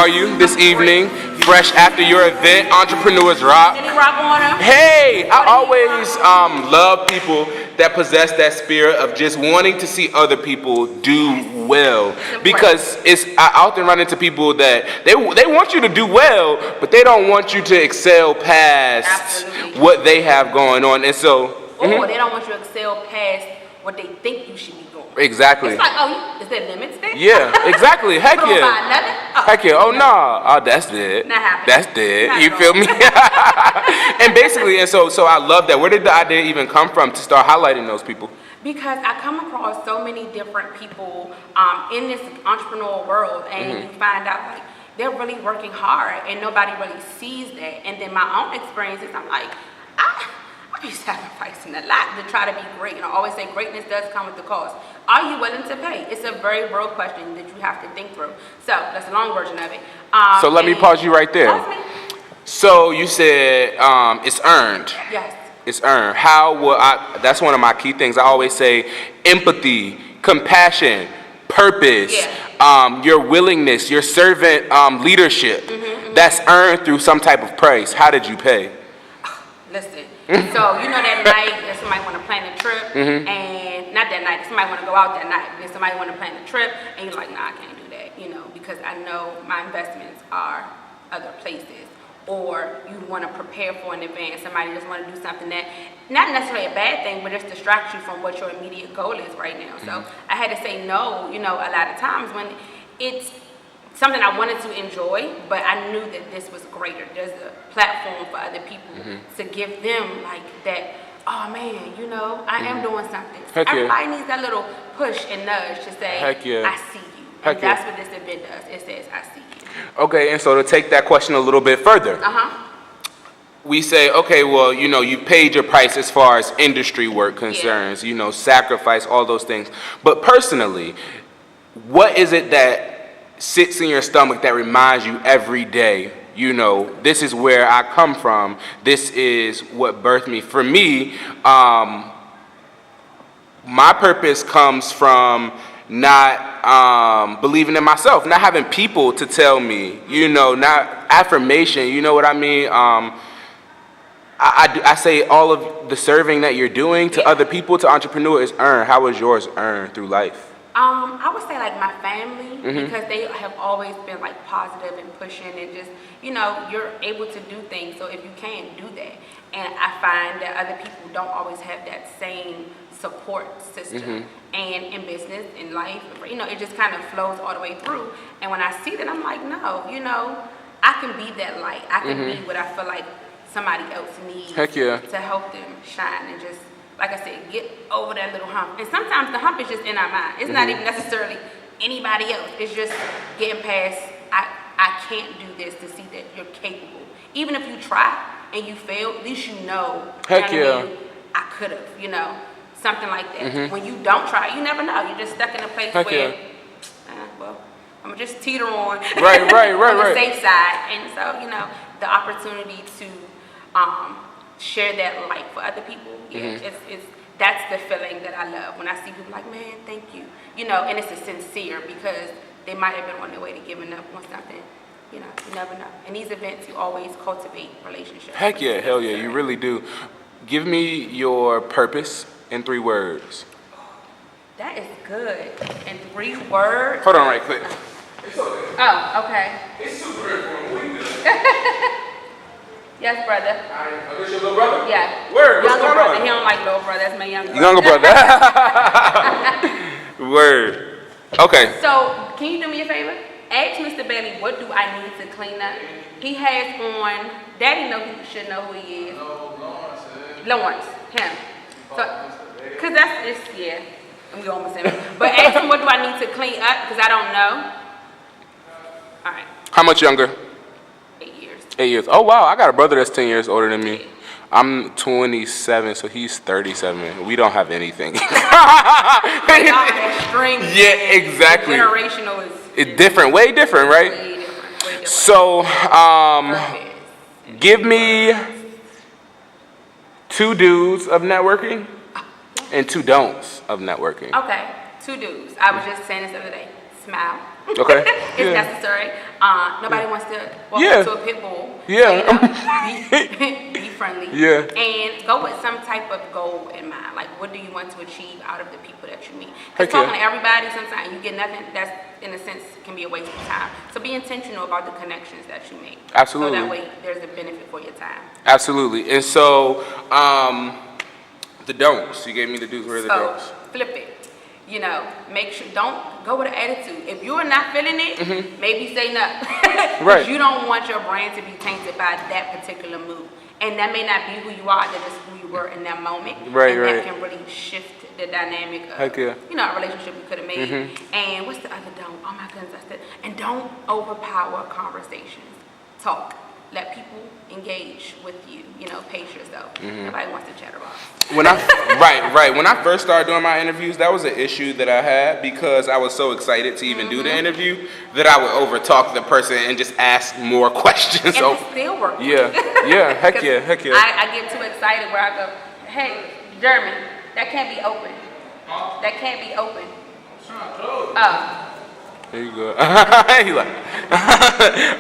are you this evening? Fresh after your event, Entrepreneurs Rock. Did he rock on him? Hey, I always love people that possess that spirit of just wanting to see other people do well. Because I often run into people that they want you to do well, but they don't want you to excel past what they have going on. And so, they don't want you to excel past what they think you should be doing. Exactly. It's like, oh, is there limits there? Yeah, exactly. Heck yeah. Heck yeah. Oh no. Oh, that's it. Not happening. That's it. You feel me? And basically, and so I love that. Where did the idea even come from to start highlighting those people? Because I come across so many different people in this entrepreneurial world, and you find out like they're really working hard, and nobody really sees that. And then my own experiences, I'm like, I be sacrificing a lot to try to be great. And I always say greatness does come with the cost. Are you willing to pay? It's a very real question that you have to think through. So that's the long version of it. So let me pause you right there. Pause me. So you said it's earned. Yes. It's earned. How will that's one of my key things. I always say empathy, compassion, purpose, your willingness, your servant leadership. That's earned through some type of price. How did you pay? Listen. So you know that night that somebody want to plan a trip, and not that night, somebody want to go out that night, and somebody want to plan a trip, and you're like, nah, I can't do that, because I know my investments are other places, or you want to prepare for in advance. Somebody just want to do something that, not necessarily a bad thing, but just distracts you from what your immediate goal is right now. So I had to say no, a lot of times when it's something I wanted to enjoy, but I knew that this was greater. There's a platform for other people to give them like that, oh man, I am doing something. Everybody needs that little push and nudge to say, I see you. And that's what this event does. It says, I see you. Okay, and so to take that question a little bit further, we say, okay, well, you paid your price as far as industry work concerns, sacrifice, all those things. But personally, what is it that sits in your stomach that reminds you every day, this is where I come from, this is what birthed me? For me, my purpose comes from not believing in myself, not having people to tell me, not affirmation, you know what I mean? I say all of the serving that you're doing to other people, to entrepreneurs, is earned. How was yours earned through life? I would say like my family, because they have always been like positive and pushing and just, you're able to do things. So if you can, do that. And I find that other people don't always have that same support system. And in business, in life, it just kind of flows all the way through. And when I see that, I'm like, no, I can be that light. I can be what I feel like somebody else needs to help them shine and just, like I said, get over that little hump. And sometimes the hump is just in our mind. It's not even necessarily anybody else. It's just getting past, I can't do this, to see that you're capable. Even if you try and you fail, at least I could have, something like that. When you don't try, you never know. You're just stuck in a place where, well, I'm going to just teeter on, on the safe side. And so, the opportunity to share that light for other people, that's the feeling that I love when I see people like, man, thank you, and it's a sincere, because they might have been on their way to giving up on something. You never know. In these events, you always cultivate relationships. Heck yeah, hell yeah, you really do. Give me your purpose in 3 words. That is good. In 3 words? Hold on right quick. Oh, okay. It's super important. What are you doing? Yes, brother. Oh, this your little brother? Yeah. Word, what's younger going brother. on? He don't like little brother. That's my younger brother. Younger brother. Word. Okay. So, can you do me a favor? Ask Mr. Bailey, what do I need to clean up? He has on, Daddy should know who he is. No, Lawrence, him. So, because that's, I'm going with him. But ask him, what do I need to clean up? Because I don't know. All right. How much younger? 8 years. 8 years. Oh, wow. I got a brother that's 10 years older than me. I'm 27, so he's 37. We don't have anything. Extreme. Yeah, exactly. Generational is different. Way different, right? Way different. So, give me 2 do's of networking and 2 don'ts of networking. Okay. 2 do's. I was just saying this the other day. Smile. Okay. It's necessary. Nobody wants to walk Yeah. up to a pit bull. Yeah. So, be friendly. Yeah. And go with some type of goal in mind. Like, what do you want to achieve out of the people that you meet? Heck Because talking yeah. to everybody, sometimes you get nothing. That's, in a sense, can be a waste of time. So be intentional about the connections that you make. Absolutely. So that way, there's a benefit for your time. Absolutely. And so, the don'ts. You gave me the do's. Where are the So don'ts? flip it. You know, make sure, don't go with an attitude. If you are not feeling it, maybe say no. Right. You don't want your brand to be tainted by that particular move. And that may not be who you are, that is who you were in that moment. Right, and right. that can really shift the dynamic of, Heck yeah. you know, a relationship you could have made. And what's the other don't? Oh my goodness, I said, and don't overpower conversations. Talk. Let people engage with you. You know, pace yourself. Nobody wants to chatter off. When I right. When I first started doing my interviews, that was an issue that I had because I was so excited to even do the interview that I would overtalk the person and just ask more questions. And it still works. Yeah, heck yeah. I get too excited where I go, hey, Jeremy, that can't be open. That can't be open. Oh. There you go. He like,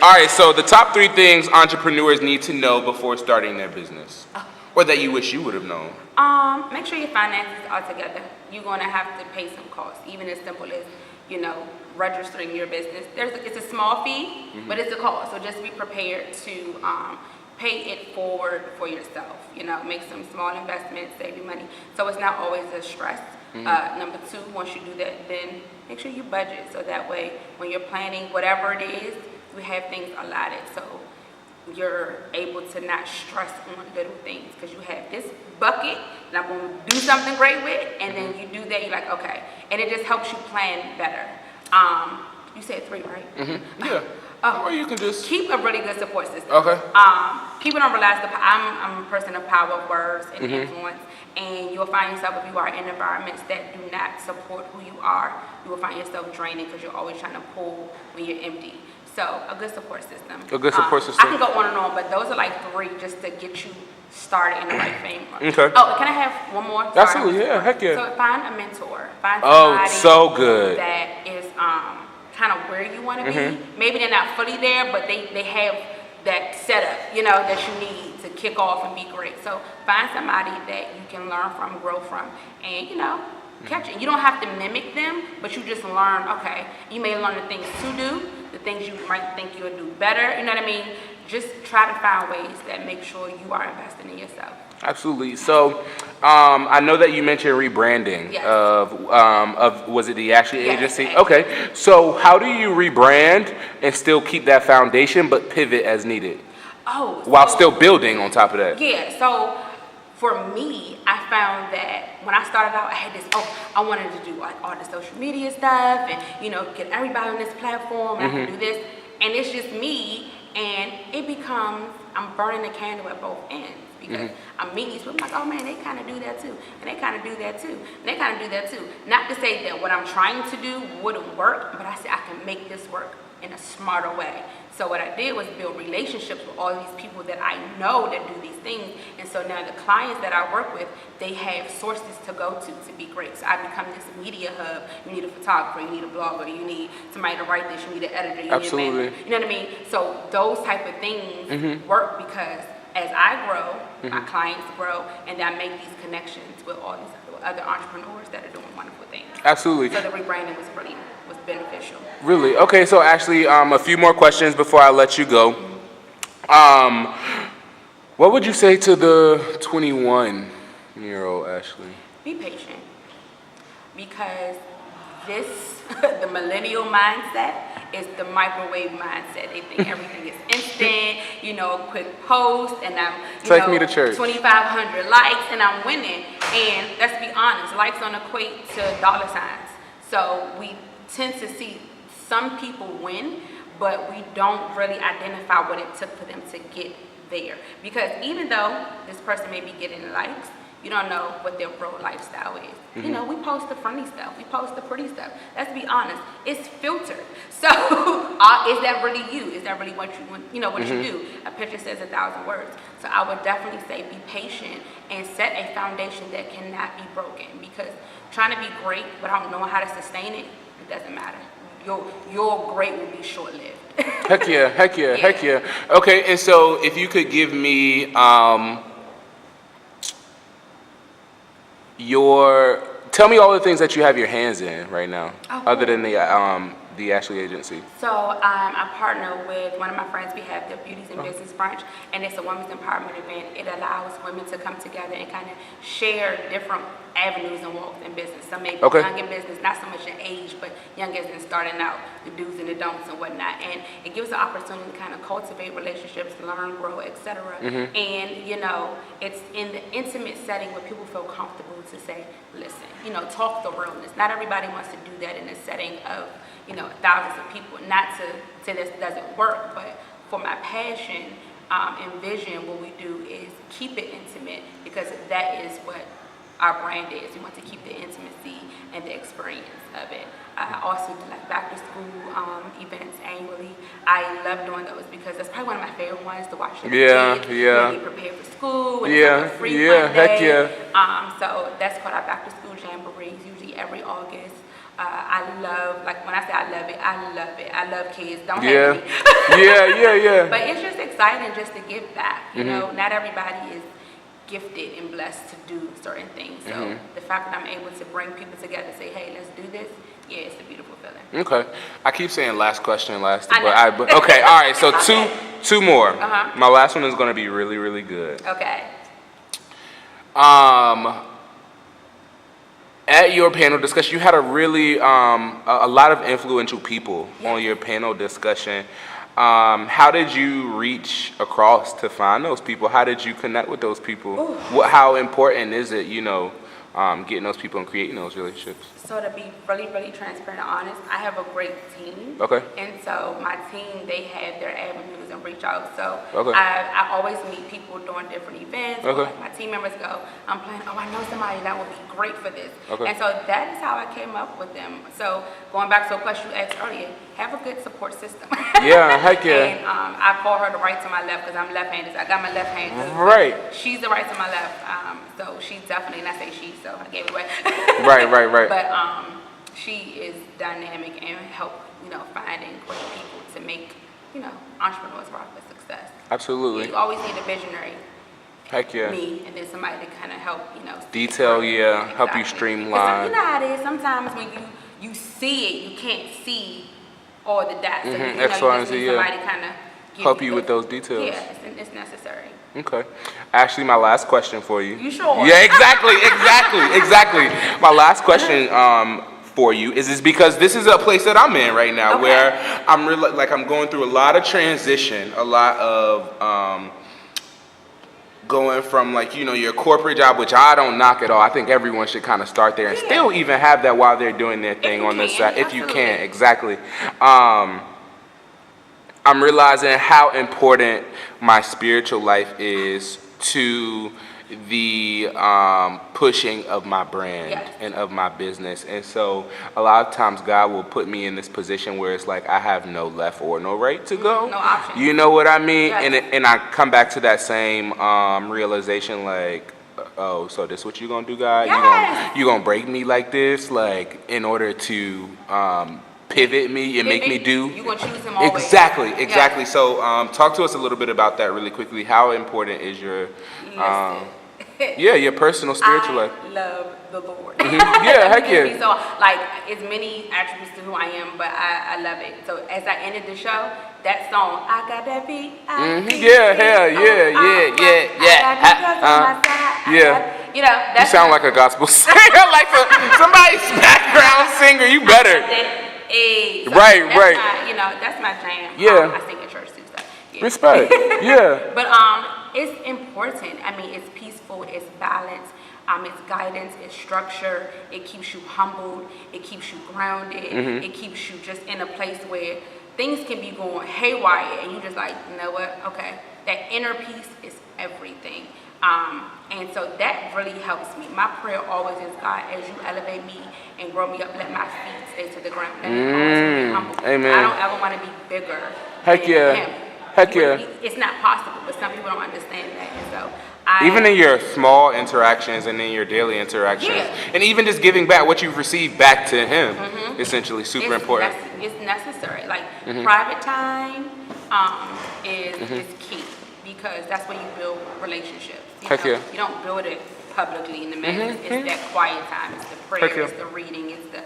all right, so the top 3 things entrepreneurs need to know before starting their business, or that you wish you would have known. Make sure your finances are together. You're going to have to pay some costs, even as simple as, you know, registering your business. It's a small fee, but it's a cost. So just be prepared to pay it forward for yourself. You know, make some small investments, save your money. So it's not always a stress. Number 2, once you do that, then make sure you budget. So that way, when you're planning whatever it is, you have things allotted. So you're able to not stress on little things because you have this bucket and I'm going to do something great with, and then you do that, you're like, okay. And it just helps you plan better. You said 3, right? Yeah. Or you can just keep a really good support system. Okay. People don't realize I'm a person of power of words and influence, and you'll find yourself, if you are in environments that do not support who you are, you will find yourself draining because you're always trying to pull when you're empty. So a good support system. A good support system. I can go on and on, but those are like 3 just to get you started in the right framework. Okay. Oh, can I have one more? Absolutely, yeah, heck yeah. So find a mentor. Find Oh, somebody so good. that is kind of where you want to be. Maybe they're not fully there, but they have that setup, you know, that you need to kick off and be great. So find somebody that you can learn from, grow from, and, you know, catch it. You don't have to mimic them, but you just learn, okay, you may learn the things to do, the things you might think you'll do better, you know what I mean? Just try to find ways that make sure you are investing in yourself. Absolutely. So, I know that you mentioned rebranding of was it the ASHLEE Agency? Yes. Okay. So, how do you rebrand and still keep that foundation but pivot as needed? While still building on top of that. Yeah. So, for me, I found that when I started out, I had this, I wanted to do like all the social media stuff and, you know, get everybody on this platform and I can do this. And it's just me, and it becomes, I'm burning the candle at both ends. Because I'm meeting these people, I'm like, oh man, they kind of do that too. And they kind of do that too. And they kind of do that too. Not to say that what I'm trying to do wouldn't work, but I said I can make this work in a smarter way. So what I did was build relationships with all these people that I know that do these things. And so now the clients that I work with, they have sources to go to be great. So I become this media hub. You need a photographer, you need a blogger, you need somebody to write this, you need an editor, you need a manager. You know what I mean? So those type of things work because as I grow, my clients grow, and I make these connections with all these other entrepreneurs that are doing wonderful things. Absolutely. So the rebranding was beneficial. Really? Okay, so Ashlee, a few more questions before I let you go. What would you say to the 21-year-old Ashlee? Be patient, because the millennial mindset is the microwave mindset. They think everything is instant, you know, quick post, and I'm, Take me to church. 2,500 likes, and I'm winning. And let's be honest, likes don't equate to dollar signs. So we tend to see some people win, but we don't really identify what it took for them to get there. Because even though this person may be getting likes, you don't know what their real lifestyle is. You know, we post the funny stuff, we post the pretty stuff. Let's be honest, it's filtered. So is that really you? Is that really what you want? You know, what you do? A picture says 1,000 words. So I would definitely say be patient and set a foundation that cannot be broken. Because trying to be great without knowing how to sustain it, it doesn't matter. your great will be short-lived. Heck yeah, heck yeah, heck yeah. Okay, and so if you could give me tell me all the things that you have your hands in right now, other than the ASHLEE Agency. So I partner with one of my friends. We have the Beauties and Business Brunch, and it's a women's empowerment event. It allows women to come together and kind of share different avenues and walks in business. Some may be young in business, not so much in age, but young as in starting out, the do's and the don'ts and whatnot. And it gives an opportunity to kind of cultivate relationships, learn, grow, etc. And, you know, it's in the intimate setting where people feel comfortable to say, listen, you know, talk the realness. Not everybody wants to do that in a setting of, you know, thousands of people. Not to say this doesn't work, but for my passion and vision, what we do is keep it intimate, because that is what our brand is. We want to keep the intimacy and the experience of it. I also do like back to school events annually. I love doing those because that's probably one of my favorite ones to watch the kids really prepare for school. And it's like a free fun day. So that's called our back to school jamborees, usually every August. I love, like when I say I love it, I love it. I love kids. Don't hate me. But it's just exciting just to give back. You know, not everybody is gifted and blessed to do certain things. So the fact that I'm able to bring people together and say, hey, let's do this, it's a beautiful feeling. Okay. I keep saying last question, but okay, all right, so two more. My last one is going to be really, really good. Okay. At your panel discussion, you had a really, a lot of influential people on your panel discussion. How did you reach across to find those people? How did you connect with those people? How important is it, you know, getting those people and creating those relationships? So to be really, really transparent and honest, I have a great team. Okay. And so my team, they have their avenues and reach out. So I always meet people doing different events. Like my team members go, I'm playing, I know somebody that would be great for this. And so that is how I came up with them. So going back to a question you asked earlier, have a good support system. Heck yeah. And I call her the right to my left because I'm left-handed. So I got my left hand. Right. She's the right to my left. So she's definitely, and I say she, so I gave it away. Right. But she is dynamic and help, you know, finding great people to make, you know, Entrepreneurs R.O.C.K a success. Absolutely. You always need a visionary. Heck yeah. Me, and then somebody to kind of help, you know. Detail, help you streamline. You know how it is. Sometimes when you see it, you can't see all the dots. So you know, you just need somebody to kind of help you with those details. Yeah, it's necessary. Okay. Ashley, my last question for you. You sure? Yeah, exactly. My last question for you is because this is a place that I'm in right now where I'm really, like, I'm going through a lot of transition, a lot of going from, like, you know, your corporate job, which I don't knock at all. I think everyone should kind of start there and still even have that while they're doing their thing on the side, if you can. Exactly. I'm realizing how important my spiritual life is to the pushing of my brand and of my business. And so a lot of times God will put me in this position where it's like I have no left or no right to go. No option. You know what I mean? And I come back to that same realization, like, oh, so this what you gonna do, God? You gonna break me like this, like, in order to pivot me and make me do. You gonna choose him always. Exactly. So talk to us a little bit about that really quickly. How important is your your personal spiritual life? I love the Lord. Heck yeah. So, like, it's many attributes to who I am, but I love it. So as I ended the show, that song, I got that beat. You know, you sound like a gospel singer, like somebody's background singer. You better. Right. You know, that's my jam. I sing at church too. So, Respect. But it's important. I mean, it's peaceful. It's balanced. It's guidance. It's structure. It keeps you humbled. It keeps you grounded. It keeps you just in a place where things can be going haywire, and you just like, you know what? Okay, that inner peace is everything. And so that really helps me. My prayer always is, God, as you elevate me and grow me up, let my feet stay to the ground. Let me always be humble. Amen. I don't ever want to be bigger Heck than yeah. him. Heck yeah. It's not possible, but some people don't understand that. And so Even in your small interactions and in your daily interactions, and even just giving back what you've received back to him, essentially super important. It's necessary. Like private time is key, because that's when you build relationships. You don't build it publicly in the mess. It's that quiet time. It's the prayer. It's the reading. It's the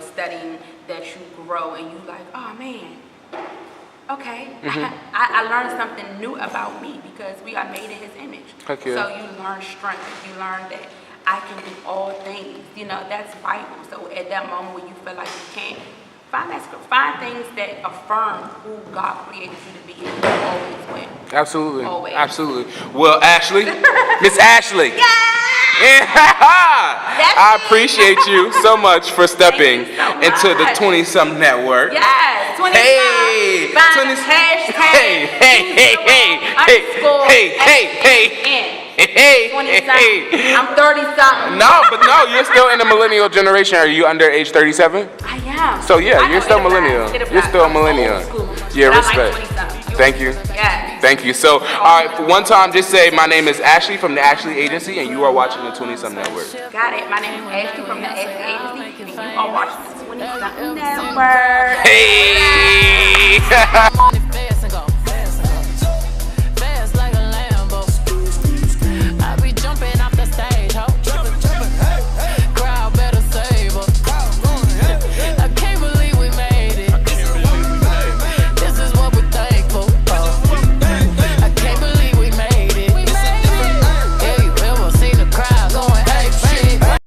studying that you grow, and you like, oh man. Okay, I learned something new about me, because we are made in His image. So you learn strength. You learn that I can do all things. That's Bible. So at that moment when you feel like you can't, find things that affirm who God created you to be, and you always win. Absolutely. Always. Absolutely. Well, Ashlee, Miss Ashlee. That's I appreciate you so much for stepping into the 20-something network. Yes, 20-something. Hey, 20 hashtag. Hey. 20-something. I'm 30-something. No, you're still in the millennial generation. Are you under age 37? I am. So yeah, you're still millennial. You're still a millennial. Yeah, respect. Thank you. Yeah. Thank you. So, all right, for one time, just say, my name is Ashlee from the ASHLEE Agency, and you are watching the 20-something network. Got it. My name is Ashlee from the ASHLEE Agency, and you are watching the 20-something network. Hey!